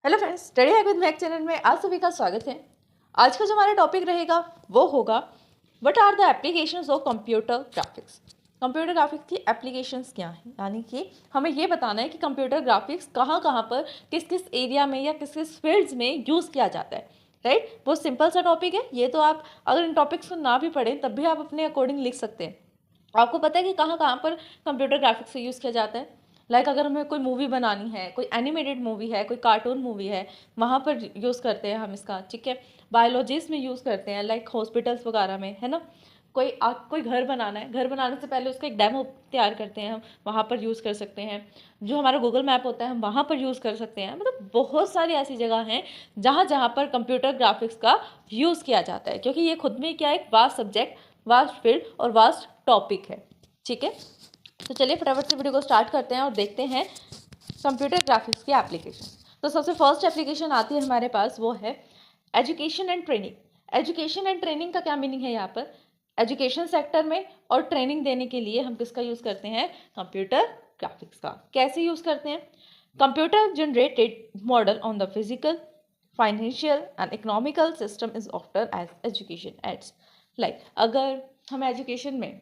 Hello friends, study hack with mac channel में आप सभी का स्वागत है। आज का जो हमारा टॉपिक रहेगा वो होगा what are the applications of computer graphics. Computer graphics की एप्लीकेशंस क्या हैं, यानी कि हमें ये बताना है कि कंप्यूटर ग्राफिक्स कहाँ कहाँ पर किस किस एरिया में या किस किस फील्ड्स में यूज़ किया जाता है। राइट, बहुत सिंपल सा टॉपिक है ये, तो आप अगर इन टॉपिक्स को ना भी पढ़ें तब भी आप अपने अकॉर्डिंग लिख सकते हैं। आपको पता है कि कहाँ कहाँ पर कंप्यूटर ग्राफिक्स से यूज़ किया जाता है। अगर हमें कोई मूवी बनानी है, कोई एनिमेटेड मूवी है, कोई कार्टून मूवी है, वहाँ पर यूज़ करते हैं हम इसका। ठीक है, बायोलॉजीज में यूज़ करते हैं, लाइक हॉस्पिटल्स वगैरह में, है ना। कोई घर बनाना है, घर बनाने से पहले उसका एक डेमो तैयार करते हैं हम, वहाँ पर यूज़ कर सकते हैं। जो हमारा गूगल मैप होता है हम वहाँ पर यूज़ कर सकते हैं। मतलब बहुत सारी ऐसी जगह हैं जहाँ जहाँ पर कंप्यूटर ग्राफिक्स का यूज़ किया जाता है, क्योंकि ये खुद में क्या एक वास्ट सब्जेक्ट, वास्ट फील्ड और वास्ट टॉपिक है। ठीक है, तो चलिए फटाफट से वीडियो को स्टार्ट करते हैं और देखते हैं कंप्यूटर ग्राफिक्स की एप्लीकेशन। तो सबसे फर्स्ट एप्लीकेशन आती है हमारे पास, वो है education and training. Education and training का क्या मीनिंग है यहाँ पर? एजुकेशन सेक्टर में और ट्रेनिंग देने के लिए हम किसका यूज़ करते हैं? कंप्यूटर ग्राफिक्स का। कैसे यूज़ करते हैं? Computer generated model on the physical, financial and economical system is often as education aids. Like अगर हमें एजुकेशन में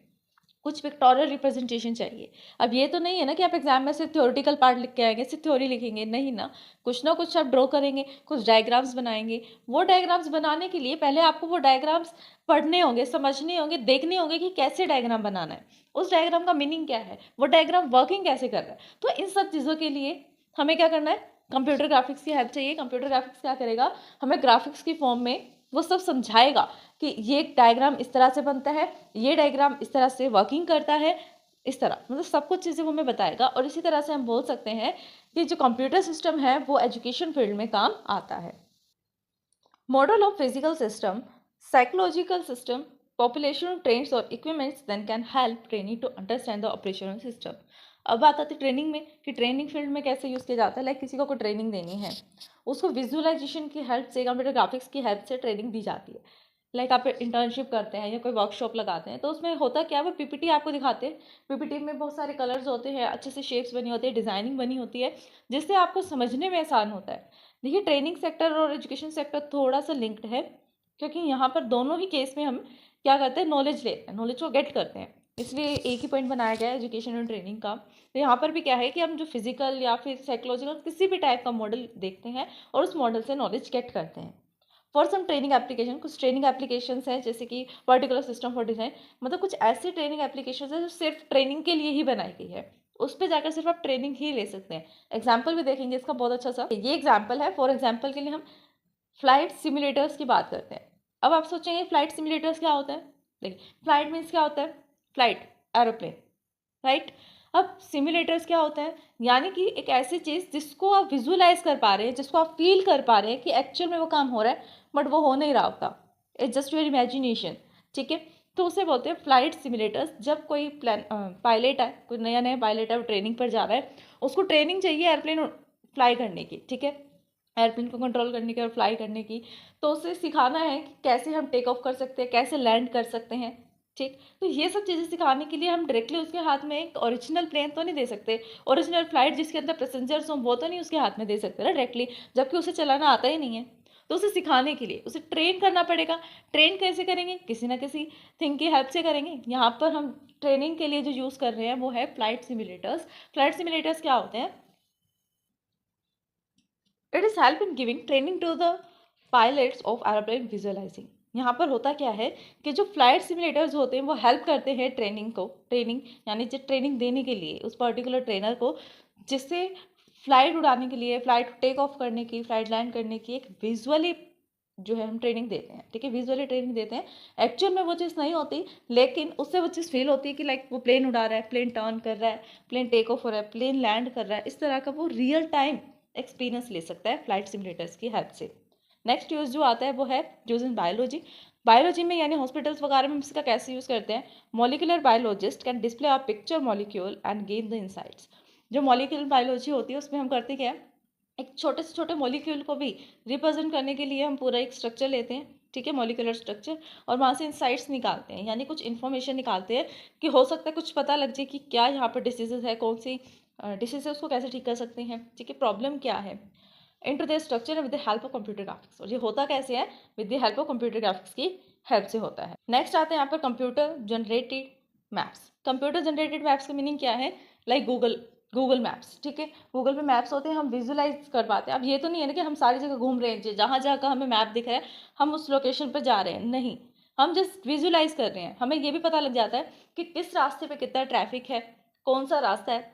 कुछ पिक्टोरियल रिप्रेजेंटेशन चाहिए। अब ये तो नहीं है ना कि आप एग्जाम में सिर्फ थ्योरेटिकल पार्ट लिख के आएंगे, सिर्फ थ्योरी लिखेंगे, नहीं ना कुछ आप ड्रॉ करेंगे, कुछ डायग्राम्स बनाएंगे। वो डायग्राम्स बनाने के लिए पहले आपको वो डायग्राम्स पढ़ने होंगे, समझने होंगे, देखने होंगे कि कैसे डायग्राम बनाना है, उस डायग्राम का मीनिंग क्या है, वो डायग्राम वर्किंग कैसे कर रहा है। तो इन सब चीज़ों के लिए हमें क्या करना है? कंप्यूटर ग्राफिक्स की हेल्प चाहिए। कंप्यूटर ग्राफिक्स क्या करेगा? हमें ग्राफिक्स की फॉर्म में वो सब समझाएगा कि ये डायग्राम इस तरह से बनता है, ये डायग्राम इस तरह से वर्किंग करता है, इस तरह मतलब सब कुछ चीज़ें वो हमें बताएगा। और इसी तरह से हम बोल सकते हैं कि जो कंप्यूटर सिस्टम है वो एजुकेशन फील्ड में काम आता है। Model of physical system, psychological system, population trends और equipments then can help training to understand the operational system. अब बात आती है ट्रेनिंग में कि ट्रेनिंग फील्ड में कैसे यूज़ किया जाता है। लाइक किसी को कोई ट्रेनिंग देनी है, उसको विजुअलाइजेशन की हेल्प से, कंप्यूटर ग्राफिक्स की हेल्प से ट्रेनिंग दी जाती है। लाइक आप इंटर्नशिप करते हैं या कोई वर्कशॉप लगाते हैं, तो उसमें होता क्या है, वो पीपीटी आपको दिखाते हैं। पीपीटी में बहुत सारे कलर्स होते हैं, अच्छे से शेप्स बनी होती है, डिज़ाइनिंग बनी होती है, जिससे आपको समझने में आसान होता है। देखिए, ट्रेनिंग सेक्टर और एजुकेशन सेक्टर थोड़ा सा लिंक्ड है, क्योंकि यहाँ पर दोनों ही केस में हम क्या करते हैं? नॉलेज लेते हैं, नॉलेज को गेट करते हैं। इसलिए एक ही पॉइंट बनाया गया है एजुकेशन और ट्रेनिंग का। तो यहाँ पर भी क्या है कि हम जो फिजिकल या फिर साइकोलॉजिकल किसी भी टाइप का मॉडल देखते हैं और उस मॉडल से नॉलेज गेट करते हैं। फॉर सम ट्रेनिंग एप्लीकेशन, कुछ ट्रेनिंग एप्लीकेशंस हैं जैसे कि पर्टिकुलर सिस्टम फॉर डिज़ाइन, मतलब कुछ ऐसी ट्रेनिंग एप्लीकेशंस है जो सिर्फ ट्रेनिंग के लिए ही बनाई गई है। उस पर जाकर सिर्फ आप ट्रेनिंग ही ले सकते हैं। एग्जाम्पल भी देखेंगे इसका बहुत अच्छा सा। ये एग्जाम्पल है, फॉर एग्जाम्पल के लिए हम फ्लाइट सिमुलेटर्स की बात करते हैं। अब आप सोचेंगे फ्लाइट सिमुलेटर्स क्या होता है? देखिए, फ्लाइट मीन्स क्या होता है? Flight, aeroplane, right. अब सिमुलेटर्स क्या होता है? यानी कि एक ऐसी चीज़ जिसको आप विजुअलाइज कर पा रहे हैं, जिसको आप फील कर पा रहे हैं कि एक्चुअल में वो काम हो रहा है, बट वो हो नहीं रहा होता, इट्स जस्ट योर इमेजिनेशन। ठीक है, तो उसे बोलते हैं फ्लाइट सिमुलेटर्स। जब कोई पायलट है, कोई नया नया पायलट है, वो ट्रेनिंग पर जा रहा है, उसको ट्रेनिंग चाहिए एयरप्लेन फ्लाई करने की। ठीक है, एयरप्लेन को कंट्रोल करने की और फ्लाई करने की, तो उसे सिखाना है कि कैसे हम टेक ऑफ कर सकते हैं, कैसे लैंड कर सकते हैं। ठीक, तो ये सब चीज़ें सिखाने के लिए हम डायरेक्टली उसके हाथ में एक ओरिजिनल प्लेन तो नहीं दे सकते, ओरिजिनल फ्लाइट जिसके अंदर पैसेंजर्स हों वो तो नहीं उसके हाथ में दे सकते ना डायरेक्टली, जबकि उसे चलाना आता ही नहीं है। तो उसे सिखाने के लिए उसे ट्रेन करना पड़ेगा। ट्रेन कैसे करेंगे? किसी ना किसी थिंग की हेल्प से करेंगे। यहाँ पर हम ट्रेनिंग के लिए जो यूज़ कर रहे हैं वो है फ्लाइट सिमुलेटर्स। फ्लाइट सिमुलेटर्स क्या होते हैं? It is help in giving training to the pilots of aeroplane visualising. यहाँ पर होता क्या है कि जो फ्लाइट सिमुलेटर्स होते हैं वो हेल्प करते हैं ट्रेनिंग यानी जो ट्रेनिंग देने के लिए उस पर्टिकुलर ट्रेनर को, जिससे फ्लाइट उड़ाने के लिए, फ्लाइट टेक ऑफ करने की, फ्लाइट लैंड करने की एक विजुअली जो है हम ट्रेनिंग देते हैं। ठीक है, विजुअली ट्रेनिंग देते हैं। एक्चुअल में वो चीज़ नहीं होती, लेकिन उससे वो चीज़ फील होती है कि लाइक वो प्लेन उड़ा रहा है, प्लेन टर्न कर रहा है, प्लेन टेक ऑफ हो रहा है, प्लेन लैंड कर रहा है। इस तरह का वो रियल टाइम एक्सपीरियंस ले सकता है फ्लाइट सिमुलेटर्स की हेल्प से। नेक्स्ट यूज़ जो आता है वो है यूज़ इन बायोलॉजी। बायोलॉजी में यानी हॉस्पिटल्स वगैरह में हम इसका कैसे यूज़ करते हैं? Molecular biologist can display a picture molecule and gain the insights. जो मॉलिकुलर बायोलॉजी होती है उसमें हम करते क्या है, एक छोटे से छोटे मॉलिक्यूल को भी रिप्रेजेंट करने के लिए हम पूरा एक स्ट्रक्चर लेते हैं। ठीक है, मॉलिकुलर स्ट्रक्चर, और वहाँ से इंसाइट्स निकालते हैं, यानी कुछ इन्फॉर्मेशन निकालते हैं कि हो सकता है कुछ पता लग जाए कि क्या यहाँ पर डिसीजेज है, कौन सी डिसीज है, उसको कैसे ठीक कर सकते हैं। ठीक है, प्रॉब्लम क्या है। into their structure with the help of computer graphics। और ये होता कैसे है? with the help of computer graphics की हेल्प से होता है। नेक्स्ट आते हैं यहाँ पर computer generated maps. Computer generated maps का मीनिंग क्या है? लाइक गूगल मैप्स, ठीक है। गूगल पे मैप्स होते हैं, हम विजुलाइज कर पाते हैं। अब ये तो नहीं है ना कि हम सारी जगह घूम रहे हैं, जहाँ जहाँ का हमें मैप दिख रहा है हम उस लोकेशन पर जा रहे हैं, नहीं, हम जस्ट विजुलाइज कर रहे हैं। हमें ये भी पता लग जाता है कि किस रास्ते पे कितना ट्रैफिक है, कौन सा रास्ता है,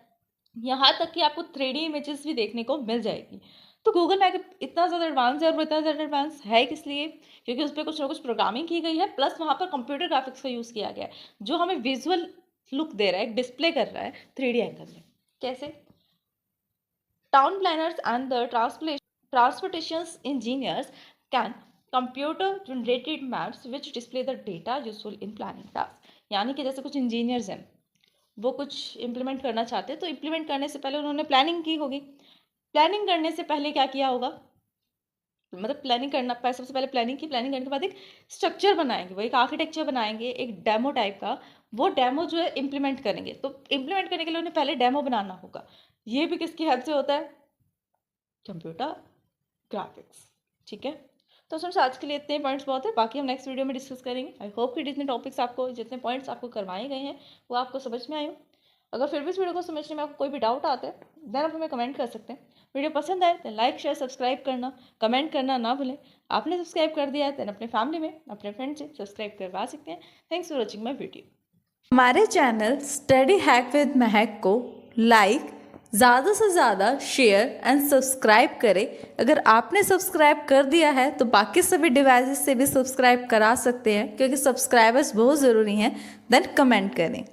यहाँ तक कि आपको 3D इमेजेस भी देखने को मिल जाएगी। तो गूगल मैप इतना ज़्यादा एडवांस है, और वो इतना ज़्यादा एडवांस है किस लिए? क्योंकि उस पर कुछ ना कुछ प्रोग्रामिंग की गई है, प्लस वहाँ पर कंप्यूटर ग्राफिक्स का यूज़ किया गया है, जो हमें विजुअल लुक दे रहा है, डिस्प्ले कर रहा है 3D एंगल में। कैसे? Town planners and the transportation engineers can computer generated maps which display the data useful in planning tasks। यानी कि जैसे कुछ इंजीनियर्स हैं, वो कुछ इम्प्लीमेंट करना चाहते हैं, तो इम्प्लीमेंट करने से पहले उन्होंने प्लानिंग की होगी। प्लानिंग करने से पहले क्या किया होगा? मतलब प्लानिंग करना, सबसे पहले प्लानिंग की, प्लानिंग करने के बाद एक स्ट्रक्चर बनाएंगे, वो एक आर्किटेक्चर बनाएंगे, एक डेमो टाइप का। वो डेमो जो है इम्प्लीमेंट करेंगे, तो इम्प्लीमेंट करने के लिए उन्हें पहले डेमो बनाना होगा। ये भी किसकी हेल्प से होता है? कंप्यूटर ग्राफिक्स, ठीक है। तो फ्रेंड्स आज के लिए इतने पॉइंट्स बहुत है, बाकी हम नेक्स्ट वीडियो में डिस्कस करेंगे। आई होप कि जितने टॉपिक्स आपको, जितने पॉइंट्स आपको करवाए गए हैं वो आपको समझ में आए हो। अगर फिर भी इस वीडियो को समझने में आपको कोई भी डाउट आता है देन आप हमें कमेंट कर सकते हैं। वीडियो पसंद आए तो लाइक शेयर सब्सक्राइब करना, कमेंट करना ना भूलें। आपने सब्सक्राइब कर दिया है तो अपने फैमिली में, अपने फ्रेंड से सब्सक्राइब करवा सकते हैं। Thanks for watching my video. हमारे चैनल स्टडी हैक विद महक को लाइक, ज़्यादा से ज़्यादा शेयर एंड सब्सक्राइब करें। अगर आपने सब्सक्राइब कर दिया है तो बाकी सभी डिवाइसेस से भी सब्सक्राइब करा सकते हैं, क्योंकि सब्सक्राइबर्स बहुत ज़रूरी हैं। देन कमेंट करें।